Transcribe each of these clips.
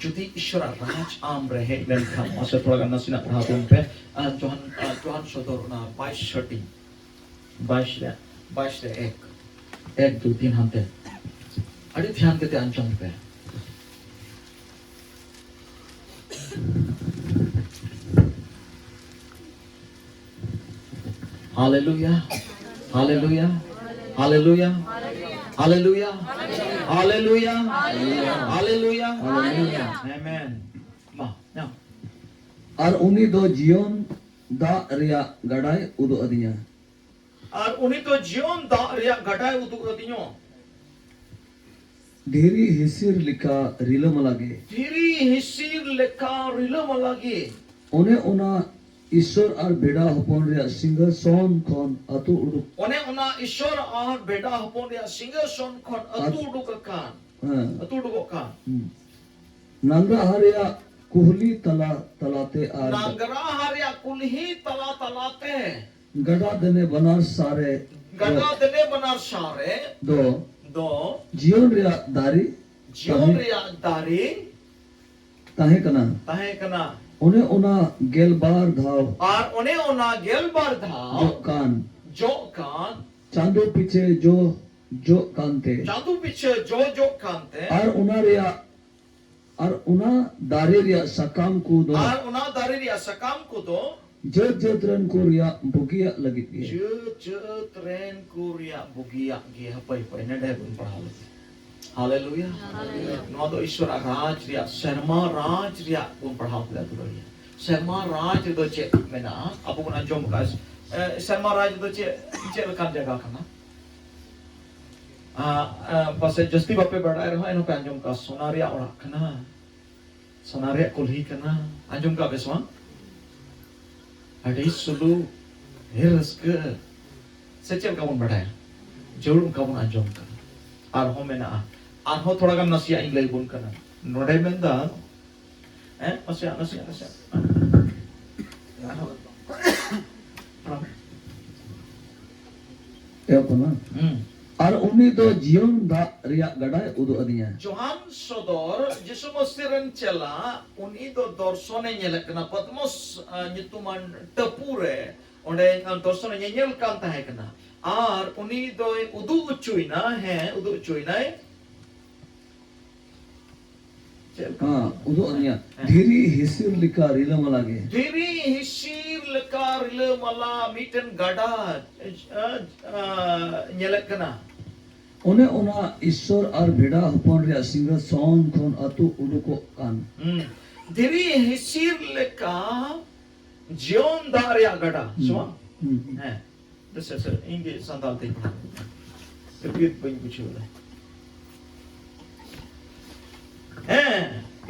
Jadi ईश्वर राज आम रहे मेनखान masa थोड़ा गाना सिना perhatian पे Tuhan sodor na 22:30 22 एक 2 3 hanté अरे ध्यान देते अंजों पे Hallelujah Hallelujah Hallelujah Hallelujah Hallelujah Hallelujah Hallelujah Amen Ma now और उन्हीं दो जीवन दा रिया गड़ाई उदो अदिया और उन्हीं तो जीवन दा रिया गड़ाई उदो अदिया धीरी हिसिर लिखा रिलम लगे धीरी हिसिर लिखा रिलम लगे उन्हें उना ईश्वर और बेड़ा हपोन रिया सिंगर सोन खोन अतु उडुक उन्हें ईश्वर और बेड़ा हपोन रिया सिंगर सोन खोन अतु उडुक कान नंगा हरिया कुहली तला तलाते आर नंगरा हरिया कुलही तला तलाते गड़ा देने बनार सारे दो जीवन रिया दारी ताहे कना उन्हें उना गेलबार धाव और उन्हें उना गेलबार धाव जो कान चांदो पीछे जो कांते और उना दारे रिया सकाम को दो जत रेन को रिया बुगिया लगी जत रेन को रिया बुगिया गे हपई पई नडे बुन पढ़ाल हालेलुया नो दो ईश्वर राज रिया शर्मा राज रिया बुन पढ़ाल ला दुरिया शर्मा राज दो चे मेना अबु ना जोम कास शर्मा राज दो चे लकान जगह कना pasal justi bape berdaya roh eno anjum ka sonaria orang kena sonaria kulhi kena anjum ka beswan ada sulu heres ke secel kamu berdaya jauh kamu anjum ka arho mena arho thoda gan nasia inglai bun kena node menda nasia ya pernah और उन्हीं तो जीवन दा रिया गड़ाई उदो अदिया Johan सदर जिसु मसीरन चला उन्हीं तो दर्शने nyelekna Patmos nyutuman tepure onde दर्शने nyel kan tahekna ar उन्हीं तो उदु उचुइना हाँ उदो अदिया धीरी हिसिर लिखा रिलम लागे धीरी हिसिर लिखा रिलम ला मीटन गड़ा nyelekna उन्हें उना ईश्वर और भेड़ा हपोन रिया सिंगर सोन खोन अतु उडुको कान धीरी हिसिर लिखा जीवन दारिया गड़ा सुमा है this is इंगे संताल ते पढ़ा तबीयत बन कुछ होला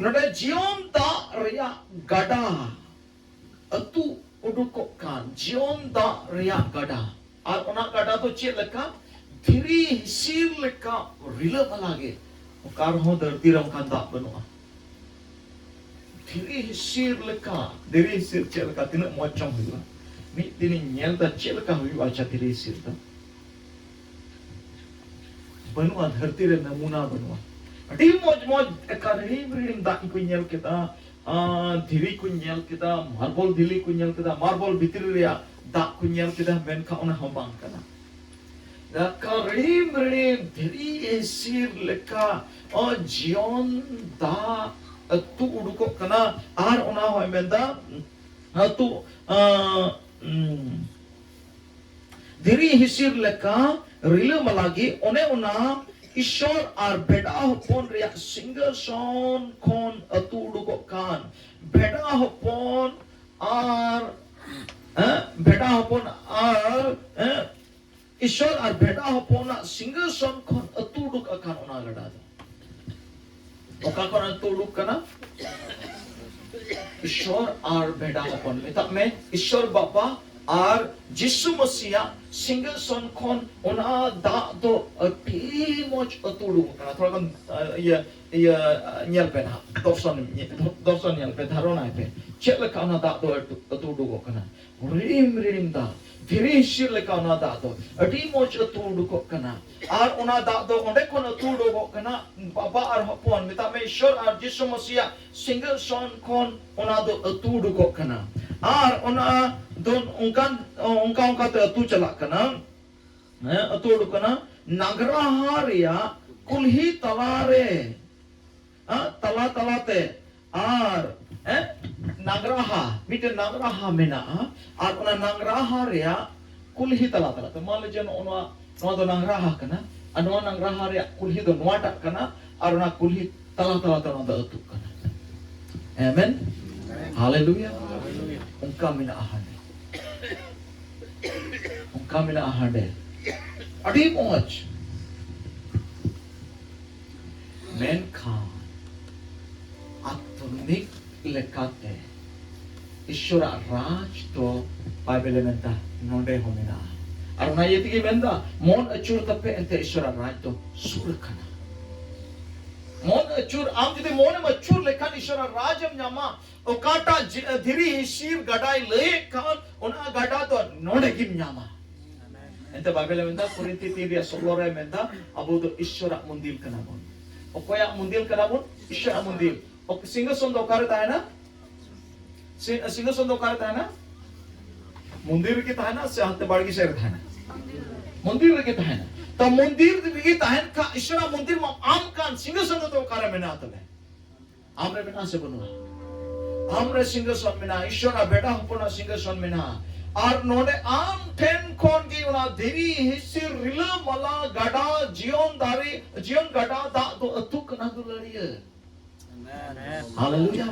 नोटे जीवन दारिया गड़ा अतु उडुको कान जीवन दारिया गड़ा और उना गड़ा तो चे लिखा धीरी हिसिर लेका रिला लगे कार हो धरती रम खांदा बनुआ धीरी हिसिर चलका तिना मोचम हुआ मी तिनी nyel da चलका हुई अच्छा धीरी हिसिर दा बनुआ धरती रे नमूना बनुआ अटी मोज एकारी ब्रीडिंग दा को nyel kita धीरी को nyel kita मार्बल धीली को nyel kita मार्बल भितरी रे दा को nyel kita मेनका उना हबांग kana Karim dhiri esir leka o jion da tu uduko kana ar ona hoy menda tu dhiri hisir leka rile malagi one ona ishor ar beda hopon ria singer son kon tu uduko kan beda hopon ar ईश्वर और बेटा हपोना single सन कोन अतुडुक अकान ओना गडा ओका कोन अतुडुक कना ईश्वर और बेटा हपोन में ईश्वर बापा Ar Jisu Masiya single son kon ona da do ati moch atudu kana thora kan nyel pe na dorson nyel pe dharona pe chet ka ona da do atudu kana rim da very shir le ka ona da do ati moch atudu ko kana ar ona da do onde kon atudu ko kana baba ar hopon mita me shor ar Jisu Masiya single son kon ona do atudu ko kana ar ona don ungka te atu chalak kana atu udu kana nagraharia kulhi talare tala te ar nagraha mite nagraha mena ar ona nagraharia kulhi tala te male jen ona no do nagraha kana ano nagraharia kulhi do noata kana ar ona kulhi tala te no do atu kana amen hallelujah ungka mina ahane Kamila ahade. Adi much. Mankind. Atomic lekate. Ishura Raj to Bible menta nonde homina. Aruna yetiki menta mon achur tape ente Ishura Raj to surkana. Mon achur am jide mon achur lekan Ishura Rajam nyama okata dhiri hishir gadai le kan ona gada to nonde kim nyama. Ente Bible menta Korinti 3:16 menta abu do Ishura mundil kana bon. Okoya mundil kana bon Ishura mundil. Ok single son do karta hai na? Single son do karta hai na? Mundir ki ta hai na se hatte bargi se hai na. Mundir ki ta hai na. तो मंदिर की तहन का ईश्वरा मंदिर में आम कान सिंह सन तो कार्य में ना तले आमरे बिना से बनवा आमरे सिंह सन में ना ईश्वरा बेटा होना सिंह सन में ना और नोने आम टेन कौन की उना देवी हिस्से रिला मला गड़ा जीवन गड़ा दा तो अतुक ना तो लड़िए हालेलुया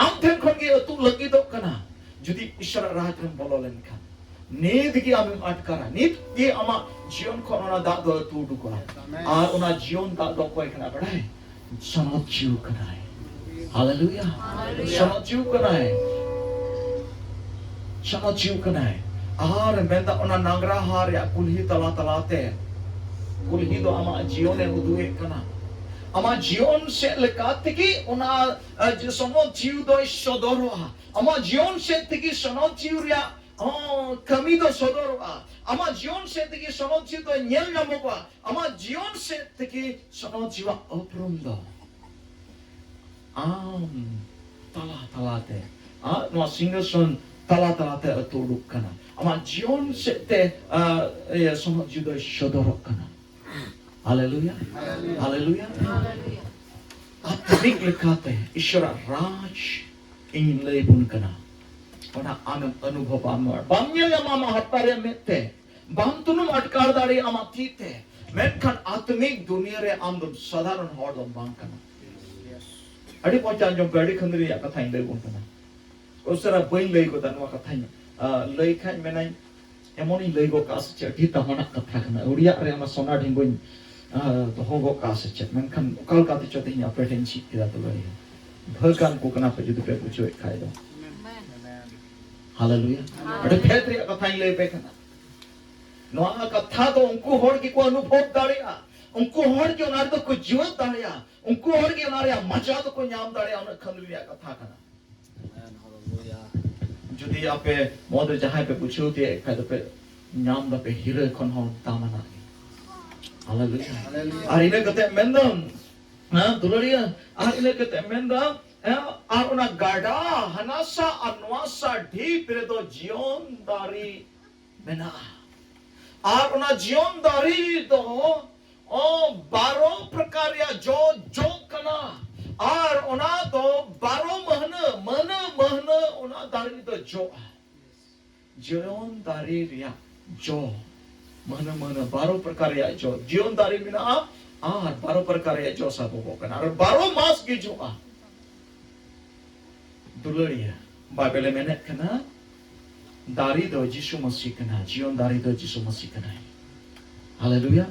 आम टेन कौन की अतुक लगी तो कना जुदी ईश्वरा राज में बोलो लेने Need ki ami atkara. Need ki ama jion ko ona da do tu du ko. Ar ona jion da do ko ikna badai. Sanot chiu kanai. Hallelujah. Sanot chiu kanai. Sanot chiu kanai. Ar menda ona nagra har ya kulhi tala te. Kulhi do ama jion e udue kana. Ama jion se lekate ki ona sanot chiu do sodoro. Ama jion se tiki sanot chiu ya kami do sodorwa ama jion se teki sonochi do nyel nyamokwa ama jion se teki sonochi wa oprum do tala te no single son tala te atuluk kana ama jion se te sonochi do sodoro kana hallelujah hallelujah atik lekate ishara raj ingin lebun kana ona anam anubhav amar bamnya mama hattare mette bamtunum atkar dare amatite menkan atmik dunia re amdum sadharan hordom bankana adi pochan jom gadi khandri ya kathain le bontana osara bain lei ko tanwa kathain lei khan menai emoni lei go kas che di tamana katha kana uriya re ama sona dhingboin to hogo kas che menkan kal ka ti chote nya pretensi kida to lei bhakan ko kana pe judu pe pucho khai do Hallelujah. Ada petri kathain le pe kana. Noa katha to unku hor ki ko anubhav dareya. Unku hor ki onar to ko jiwan dareya. Unku hor ki onar ya macha to ko nyam dareya ona khandriya katha kana. Hallelujah. Jodi ape modre jahai pe puchu te khai pe nyam da pe hire kon hon tamana. Hallelujah. Ar ine kate mendam. Dulariya ar ine kate mendam ar ona gada hanasa anwasa di peredo jion dari mena ar ona jion dari do baro prakarya jo kana ar ona do baro mahna ona dari do jo jion dari ria jo mahna baro prakarya jo jion dari mena ar baro prakarya jo sabo kana ar baro mas ki jo Dulariya Bible menet kana dari do Jisu Masih kana jion dari do Jisu Masih kana Hallelujah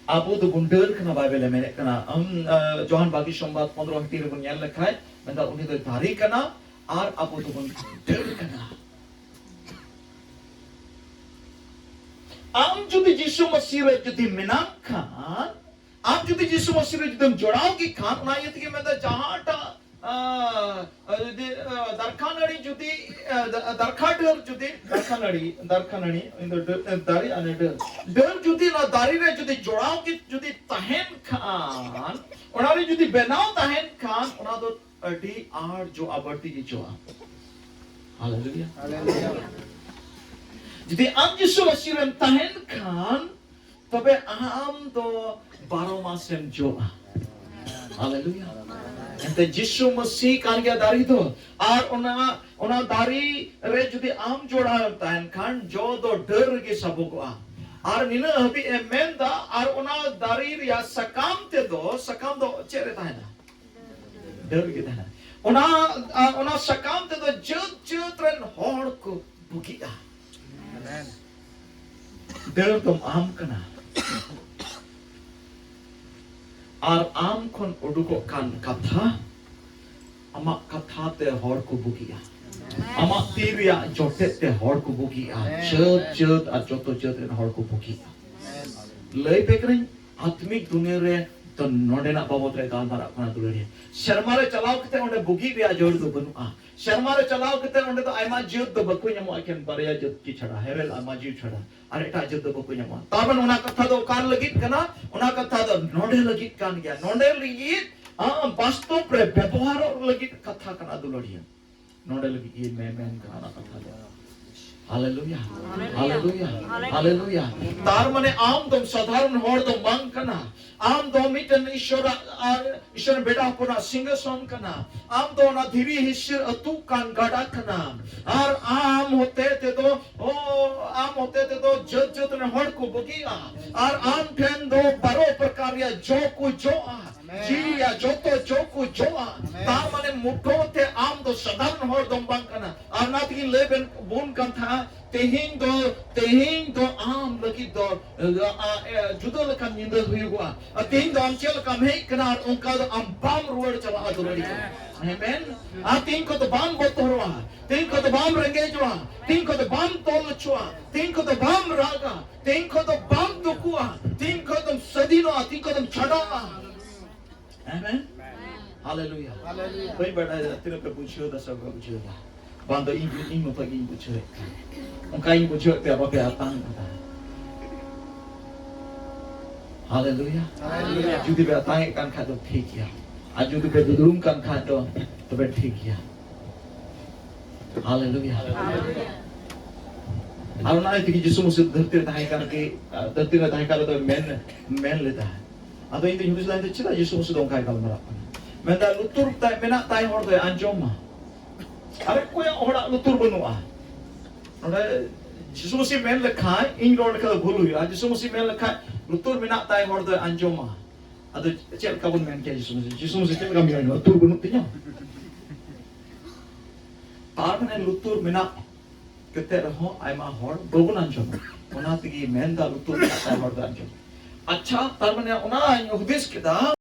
abu do gundur kana Bible menet kana Johan bagi sombat 15 re bunyal lekhai menda uni do dari kana Ar abu tu pun der kana. Am judi Jisu Masih re judi menangkan, am judi Jisu Masih re judi jorau ki kan, na yat ki menda jahata darkanari judi darkadar judi darkanari indo dari ane der judi na dari re judi jorau ki judi tahen kan, onari judi benau tahen kan, ona do adi ar jo abarti ki joa. Hallelujah. Hallelujah. Jadi am Jisu Masih rem tahen kan, tabe am do baro masem joa. Hallelujah. Ente Jisu Masih kan gya dari to, ar ona dari re judi am joda tahen kan, jo do der ge sabogoa. Ar nina habi emenda, ar ona dari ya sakam do chere tahena. Der ge tahena. Ona sakam te do jut ren hor ko bugia. Der tom am kana. Ar am kon uduko kan katha, amak katha te hor ko bugia. Amak tiria jotet te hor ko bugia. Jut ar joto ren hor ko bugia. Lei pekring atmik dunia re to node nak babot re gal marak kana dulari. Sharma re chalao kete onde bugi ria jor do banua. Sharma re chalao kete onde to aima jut do baku nyamu aken barya jut ki chada herel ama jut chada. Are eta jut do baku nyamu. Taban ona katha do kan lagit kana, ona katha do node lagit kan gya. Node lagit bastop re ব্যবহার lagit katha kana dulari. Node lagit ye men kana katha do. Hallelujah. Hallelujah. Hallelujah. Tar mane am dom sadharan hor dom bang kana. Am dom miten ishwar beta puna singa son kana. Am do na dhiri hishir atu kan gada kana. Ar am hote te do jut ne hor ko bugia. Ar am ten do baro prakarya jo ku joa. Jiya joto joku joa. Tar mane mutho te am do sadharan hor dom bang kana. Ar na tin leben bun kan tha tehin do am lagi do judo lekan ninda huyugwa. Tehin do am chel kam hei kana onka do am bam ruar chala adurari. Amen. Tehin ko do bam botorwa. Tehin ko do bam rengejwa. Tehin ko do bam tolchwa. Tehin ko do bam raga. Tehin ko do bam dukua. Tehin ko do sadino. Tehin ko do chada. Amen. Hallelujah. Hallelujah. Koi bada tira pe puchyo da sab puchyo da. Bando in pagi in puchyo. Onka in puchyo pe apa pe atang kata. Hallelujah. Hallelujah. Judi pe atang kan kha do thik ya. Aj judi pe dudum kan kha do to pe thik ya. Hallelujah. Hallelujah. Aru na ti Jisu Masih dharti tahi karke dharti na tahi kar to men leta hai. Ado ini Yesus lain tu cila Yesus Masih dong kai kalau merap. Menda lutur tai mena tai hor tu anjoma. Are ko yang hora lutur benua. Ora Yesus Masih men lekai in lor lekal bulu ya. Yesus Masih men lekai lutur mena tai hor tu anjoma. Ado cel kabun men ke Yesus Masih cel kami yang lutur benu tinya. Tar mena lutur mena keter ho aima hor dogun anjoma. Ona tigi men da lutur tai hor tu anjoma. अच्छा तार मने उना उपदेश के दा